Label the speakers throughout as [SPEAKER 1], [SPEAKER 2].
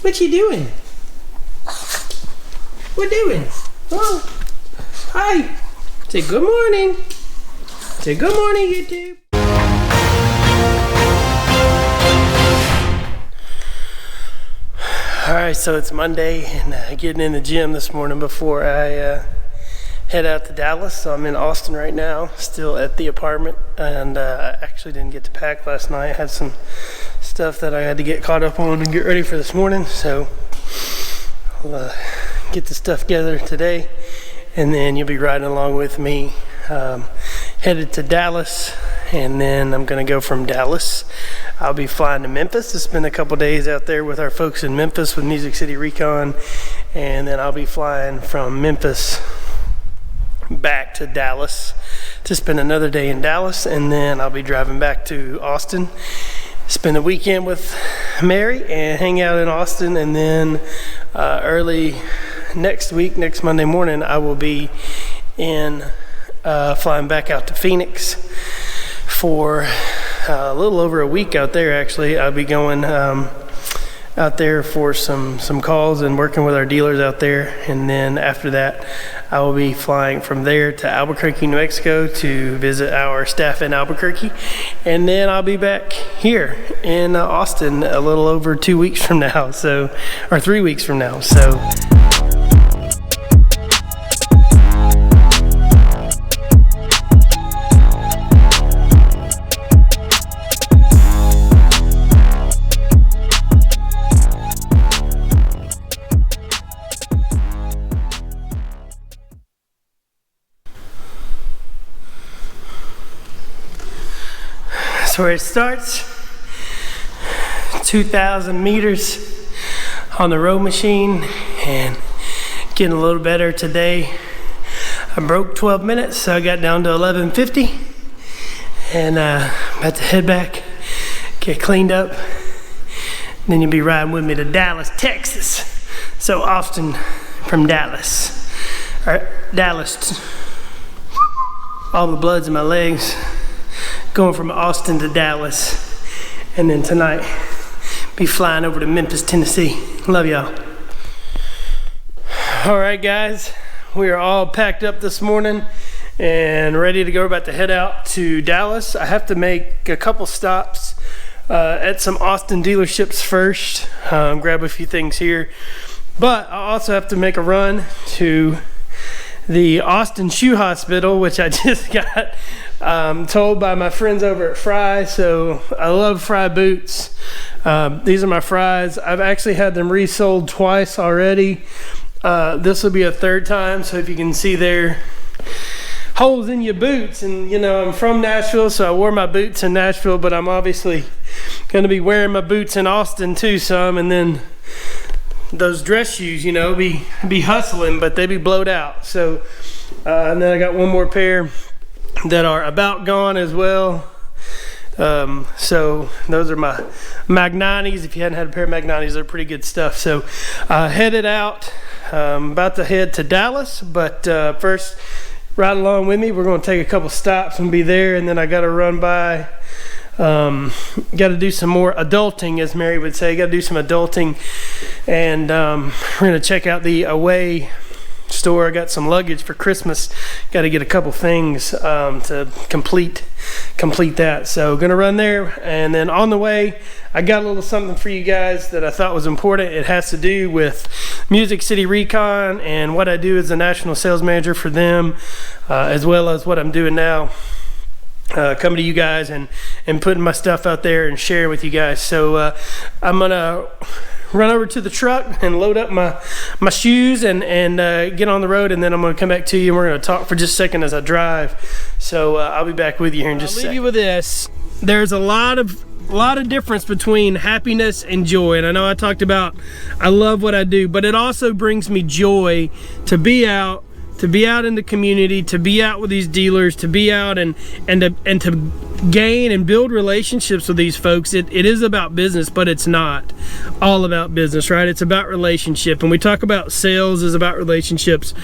[SPEAKER 1] What you doing? What doing? Oh, hi. Say good morning. Say good morning, YouTube. Alright, so it's Monday and getting in the gym this morning before I head out to Dallas. So I'm in Austin right now, still at the apartment, and I actually didn't get to pack last night. I had some stuff that I had to get caught up on and get ready for this morning, so I'll get the stuff together today, and then you'll be riding along with me, headed to Dallas, and then I'm gonna go from Dallas. I'll be flying to Memphis to spend a couple days out there with our folks in Memphis with City Recon, and then I'll be flying from Memphis back to Dallas to spend another day in Dallas, and then I'll be driving back to Austin, spend the weekend with Mary and hang out in Austin, and then early next week, next Monday morning, I will be flying back out to Phoenix for a little over a week out there. Actually, I'll be going out there for some calls and working with our dealers out there, and then after that I will be flying from there to Albuquerque, New Mexico to visit our staff in Albuquerque, and then I'll be back here in Austin a little over 2 weeks from now, or 3 weeks from now. Where it starts, 2,000 meters on the row machine, and getting a little better today. I broke 12 minutes, so I got down to 11:50, and about to head back, get cleaned up, and then you'll be riding with me to Dallas, Texas. So Austin from Dallas, all the blood's in my legs. Going from Austin to Dallas, and then tonight be flying over to Memphis, Tennessee. Love y'all. All right, guys, we are all packed up this morning and ready to go. We're about to head out to Dallas. I have to make a couple stops at some Austin dealerships first, grab a few things here, but I also have to make a run to the Austin Shoe Hospital, which I just got told by my friends over at Fry. So I love Fry boots. These are my Fries. I've actually had them resold twice already. This will be a third time. So if you can see there, holes in your boots, and you know I'm from Nashville, so I wore my boots in Nashville, but I'm obviously going to be wearing my boots in Austin too some, and then those dress shoes, you know, be hustling, but they be blowed out. So and then I got one more pair that are about gone as well. So those are my Magnanis. If you hadn't had a pair of Magnanis, they're pretty good stuff. So headed out, about to head to Dallas, but first ride along with me. We're going to take a couple stops and be there, and then I got to run by, got to do some more adulting, as Mary would say. Got to do some adulting, and we're going to check out the Away store. I got some luggage for Christmas. Got to get a couple things to complete that. So gonna run there, and then on the way I got a little something for you guys that I thought was important. It has to do with City Recon and what I do as a national sales manager for them, as well as what I'm doing now, coming to you guys and putting my stuff out there and sharing with you guys. So I'm gonna run over to the truck and load up my shoes and get on the road, and then I'm going to come back to you and we're going to talk for just a second as I drive. So I'll be back with you here in just a second. I'll leave you with this. There's a lot of difference between happiness and joy, and I know I talked about I love what I do, but it also brings me joy to be out to be out in the community, to be out with these dealers, to be out and to gain and build relationships with these folks. It is about business, but it's not all about business, right? It's about relationship. And we talk about sales is about relationships.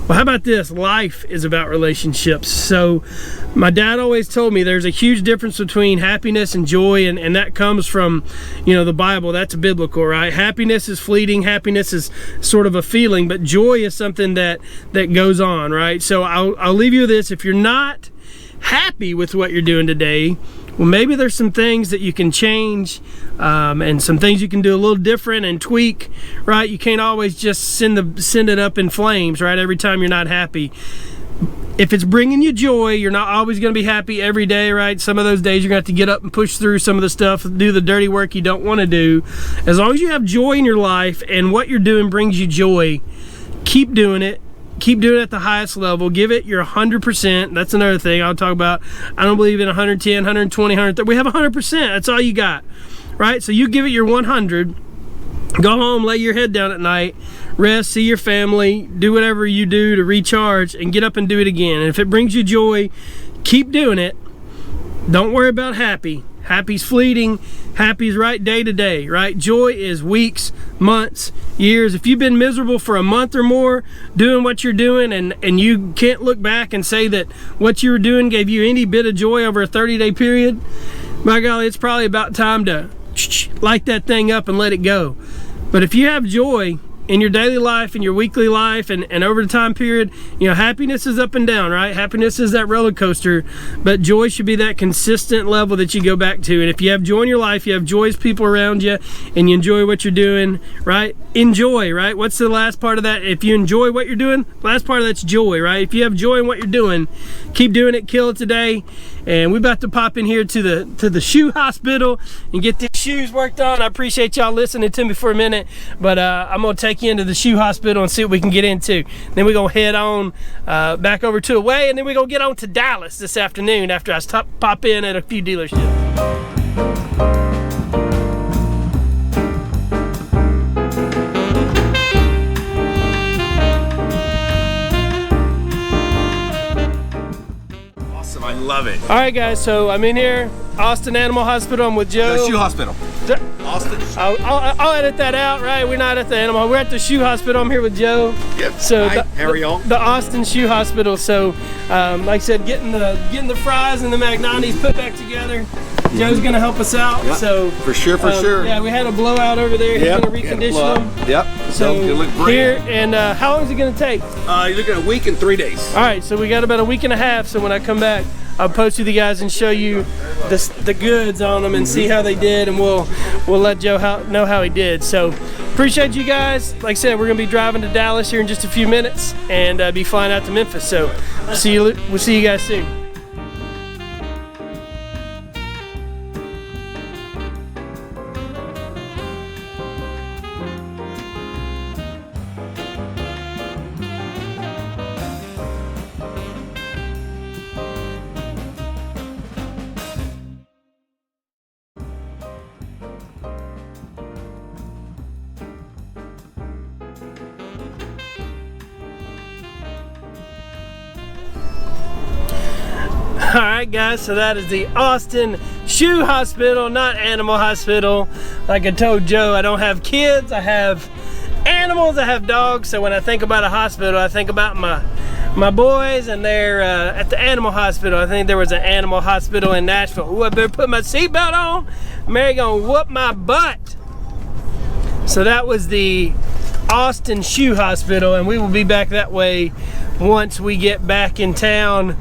[SPEAKER 1] Well, how about this? Life is about relationships. So my dad always told me there's a huge difference between happiness and joy, and that comes from, you know, the Bible. That's biblical, right? Happiness is fleeting. Happiness is sort of a feeling, but joy is something that goes on, right? So I'll leave you with this. If you're not happy with what you're doing today, well, maybe there's some things that you can change, and some things you can do a little different and tweak, right? You can't always just send it up in flames, right? Every time you're not happy. If it's bringing you joy, you're not always going to be happy every day, right? Some of those days you're going to have to get up and push through some of the stuff, do the dirty work you don't want to do. As long as you have joy in your life and what you're doing brings you joy, keep doing it. Keep doing it at the highest level. Give it your 100%. That's another thing I'll talk about. I don't believe in 110, 120, 130. We have 100%. That's all you got, right? So you give it your 100. Go home, lay your head down at night, rest, see your family, do whatever you do to recharge, and get up and do it again. And if it brings you joy, keep doing it. Don't worry about happy. Happy's fleeting. Happy's right day to day, right? Joy is weeks, months, years. If you've been miserable for a month or more doing what you're doing, and you can't look back and say that what you were doing gave you any bit of joy over a 30-day period, by golly, it's probably about time to light that thing up and let it go. But if you have joy in your daily life, in your weekly life, and over the time period, you know, happiness is up and down, right? Happiness is that roller coaster, but joy should be that consistent level that you go back to. And if you have joy in your life, you have joyous people around you, and you enjoy what you're doing, right? Enjoy, right? What's the last part of that? If you enjoy what you're doing, last part of that's joy, right? If you have joy in what you're doing, keep doing it, kill it today. And we're about to pop in here to the shoe hospital and get these shoes worked on. I appreciate y'all listening to me for a minute, but I'm gonna take you into the shoe hospital and see what we can get into. Then we're gonna head on back over to Away, and then we're gonna get on to Dallas this afternoon after I pop in at a few dealerships.
[SPEAKER 2] I love it.
[SPEAKER 1] All right, guys, so I'm in here, Austin Animal Hospital. I'm with Joe.
[SPEAKER 2] The shoe hospital. Austin.
[SPEAKER 1] I'll edit that out, right? We're not at the animal. We're at the shoe hospital. I'm here with Joe.
[SPEAKER 2] Yep.
[SPEAKER 1] So
[SPEAKER 2] hi, how are y'all?
[SPEAKER 1] The Austin Shoe Hospital. So, like I said, getting the fries and the Magnanis put back together. Joe's gonna help us out.
[SPEAKER 2] Yep.
[SPEAKER 1] So
[SPEAKER 2] for sure.
[SPEAKER 1] Yeah, we had a blowout over there. He's gonna recondition them.
[SPEAKER 2] Yep.
[SPEAKER 1] So
[SPEAKER 2] they look great.
[SPEAKER 1] Here, and how long is it gonna take?
[SPEAKER 2] You're looking at a week and 3 days.
[SPEAKER 1] All right, so we got about a week and a half. So when I come back, I'll post you the guys and show you the goods on them and see how they did, and we'll let Joe know how he did. So appreciate you guys. Like I said, we're gonna be driving to Dallas here in just a few minutes and be flying out to Memphis. So we'll see you guys soon. All right, guys, so that is the Austin Shoe Hospital, not Animal Hospital. Like I told Joe, I don't have kids, I have animals, I have dogs. So when I think about a hospital, I think about my boys, and they're at the animal hospital. I think there was an animal hospital in Nashville. Ooh, I better put my seatbelt on. Mary gonna whoop my butt. So that was the Austin Shoe Hospital, and we will be back that way once we get back in town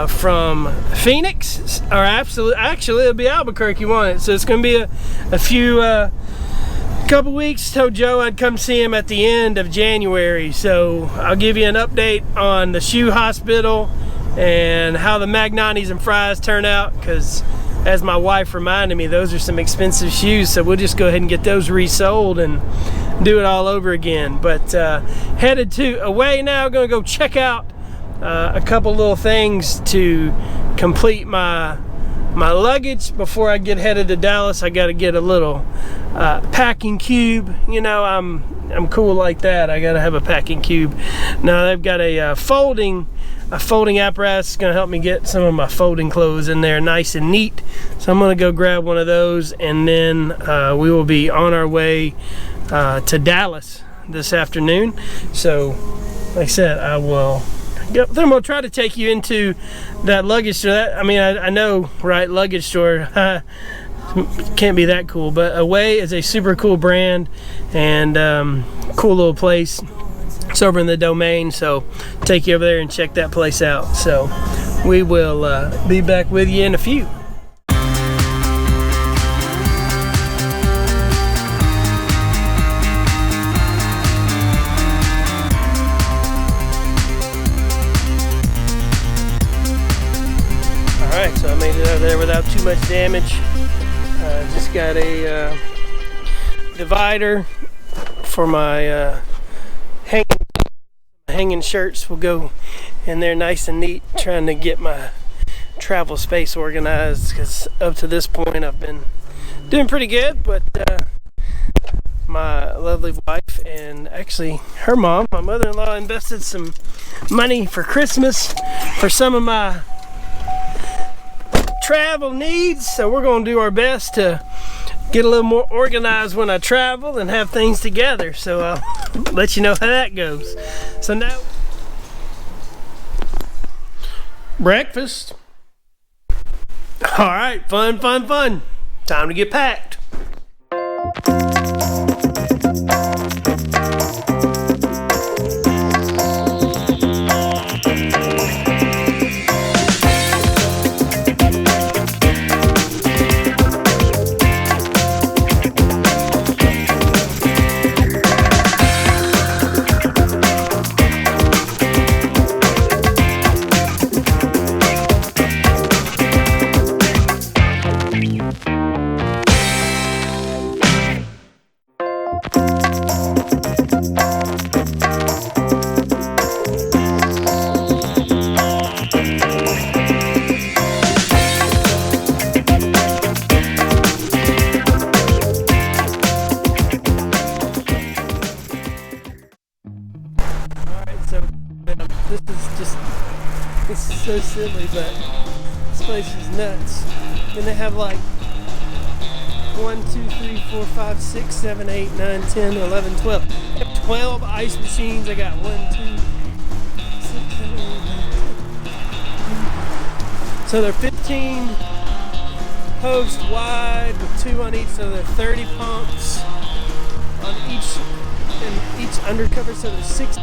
[SPEAKER 1] from Phoenix, or actually it'll be Albuquerque, won't it? So it's gonna be a few couple weeks. Told Joe I'd come see him at the end of January, so I'll give you an update on the shoe hospital and how the Magnanis and fries turn out, because as my wife reminded me, those are some expensive shoes, so we'll just go ahead and get those resold and do it all over again. But headed to Away now. Gonna go check out a couple little things to complete my my luggage before I get headed to Dallas. I got to get a little packing cube. You know, I'm cool like that. I got to have a packing cube. Now they've got a folding apparatus. It's gonna help me get some of my folding clothes in there nice and neat. So I'm gonna go grab one of those, and then we will be on our way to Dallas this afternoon. So like I said, I will then I'm gonna try to take you into that luggage store. I know, right? Luggage store can't be that cool, but Away is a super cool brand and cool little place. It's over in the Domain, so take you over there and check that place out. So we will be back with you in a few. Alright, so I made it out of there without too much damage. Just got a divider for my hanging shirts. Will go in there nice and neat, trying to get my travel space organized, because up to this point I've been doing pretty good, but my lovely wife and actually her mom, my mother-in-law, invested some money for Christmas for some of my travel needs, so we're going to do our best to get a little more organized when I travel and have things together. So I'll let you know how that goes. So now, breakfast. All right, fun. Time to get packed. This is so silly, but this place is nuts. And they have like 1, 2, 3, 4, 5, 6, 7, 8, 9, 10, 11, 12. They have 12 ice machines. I got 1, 2, 6, 7, 8, 9, 10. So they're 15 posts wide with 2 on each, so they're 30 pumps on each, and each undercover, so there's 60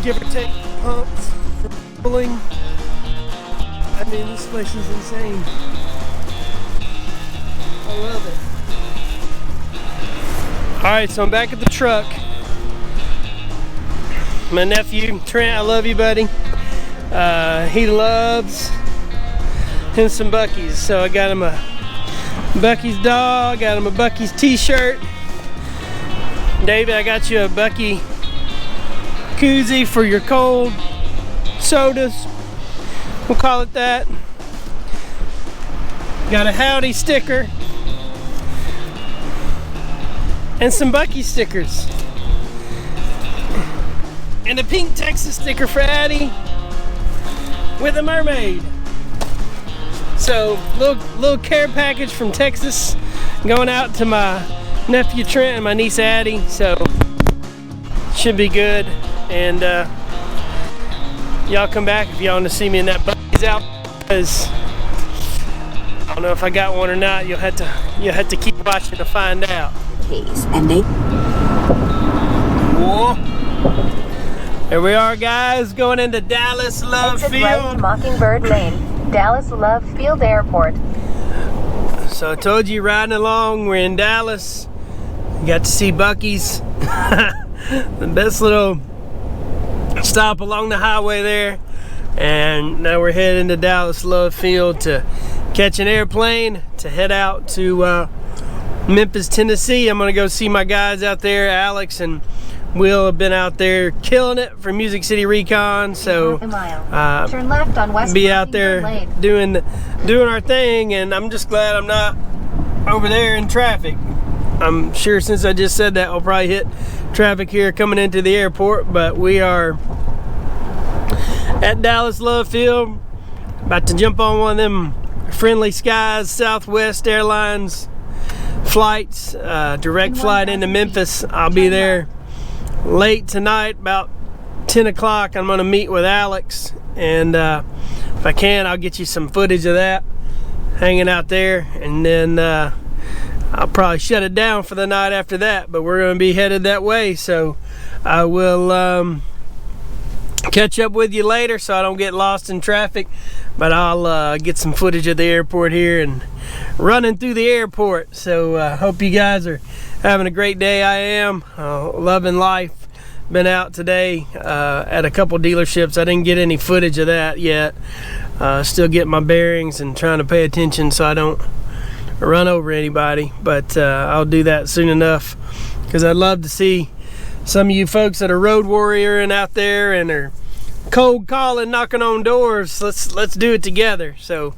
[SPEAKER 1] give or take pumps for pulling. I mean, this place is insane. I love it. Alright, so I'm back at the truck. My nephew, Trent, I love you, buddy. He loves him some Buc-ee's. So I got him a Buc-ee's dog, got him a Buc-ee's t-shirt. David, I got you a Buc-ee koozie for your cold sodas. We'll call it that. Got a Howdy sticker. And some Buc-ee stickers. And a pink Texas sticker for Addie with a mermaid. So, little care package from Texas going out to my nephew Trent and my niece Addie. So, should be good. And y'all come back if y'all want to see me in that Buc-ee's out, because I don't know if I got one or not. You'll have to keep watching to find out.
[SPEAKER 3] Keys and they.
[SPEAKER 1] Whoa. There we are, guys, going into Dallas Love
[SPEAKER 3] Exit
[SPEAKER 1] Field.
[SPEAKER 3] right, Mockingbird Lane, Dallas Love Field Airport.
[SPEAKER 1] So I told you, riding along, we're in Dallas. You got to see Buc-ee's. The best little stop along the highway there. And now we're heading to Dallas Love Field to catch an airplane to head out to Memphis, Tennessee. I'm gonna go see my guys out there, Alex and Will have been out there killing it for Music City Recon, so
[SPEAKER 3] Turn left on West
[SPEAKER 1] be out there
[SPEAKER 3] Lane.
[SPEAKER 1] doing our thing, and I'm just glad I'm not over there in traffic. I'm sure since I just said that, I'll probably hit traffic here coming into the airport, but we are at Dallas Love Field, about to jump on one of them Friendly Skies Southwest Airlines flights, direct flight into Memphis. I'll be there late tonight, about 10 o'clock. I'm gonna meet with Alex, and if I can, I'll get you some footage of that hanging out there, and then I'll probably shut it down for the night after that, but we're gonna be headed that way, so I will catch up with you later so I don't get lost in traffic. But I'll get some footage of the airport here and running through the airport. So hope you guys are having a great day. I am loving life. Been out today at a couple dealerships. I didn't get any footage of that yet. Still getting my bearings and trying to pay attention so I don't run over anybody. But I'll do that soon enough, because I'd love to see some of you folks that are road warrioring out there and are cold calling, knocking on doors. Let's do it together. So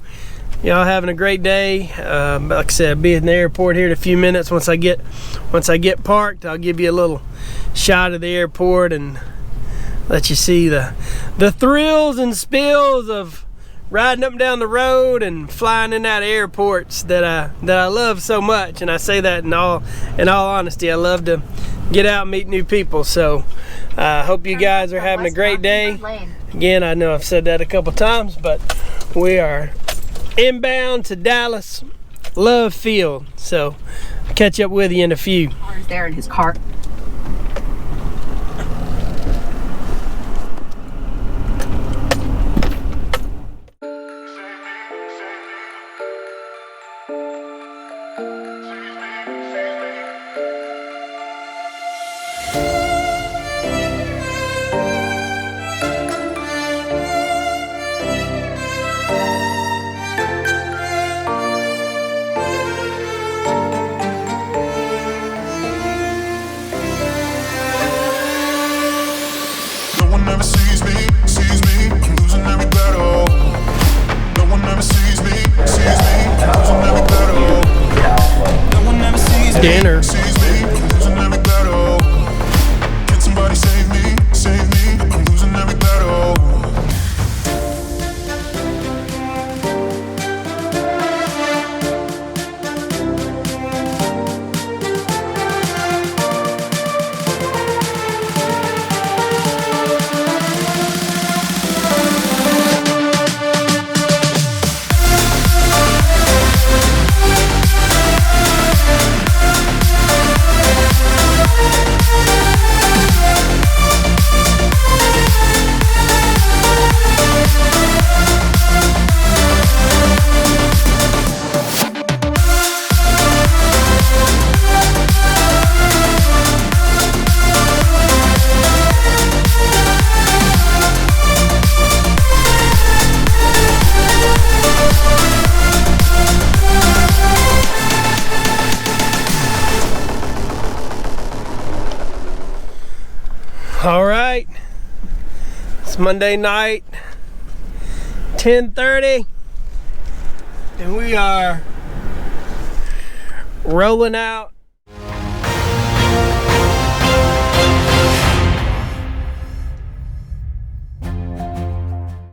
[SPEAKER 1] y'all having a great day. Like I said, I'll be in the airport here in a few minutes. Once I get parked, I'll give you a little shot of the airport and let you see the thrills and spills of riding up and down the road and flying in and out of airports that I love so much. And I say that in all honesty. I love to get out and meet new people. So I hope you guys are having a great day. Again, I know I've said that a couple times, but we are inbound to Dallas Love Field. So I'll catch up with you in a few.
[SPEAKER 3] There in his car.
[SPEAKER 1] Dinner. All right, it's Monday night, 10:30, and we are rolling out